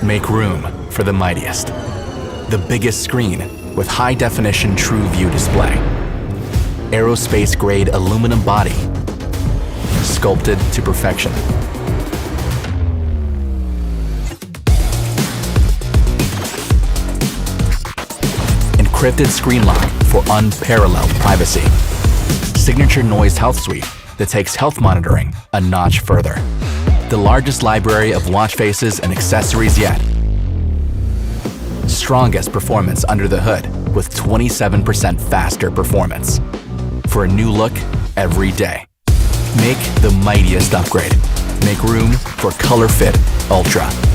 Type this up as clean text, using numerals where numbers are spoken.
Make room for the mightiest. The biggest screen with high-definition true view display. Aerospace-grade aluminum body, sculpted to perfection. Encrypted screen lock for unparalleled privacy. Signature noise health suite that takes health monitoring a notch further. The largest library of watch faces and accessories yet. Strongest performance under the hood with 27% faster performance. For a new look every day. Make the mightiest upgrade. Make room for ColorFit Ultra.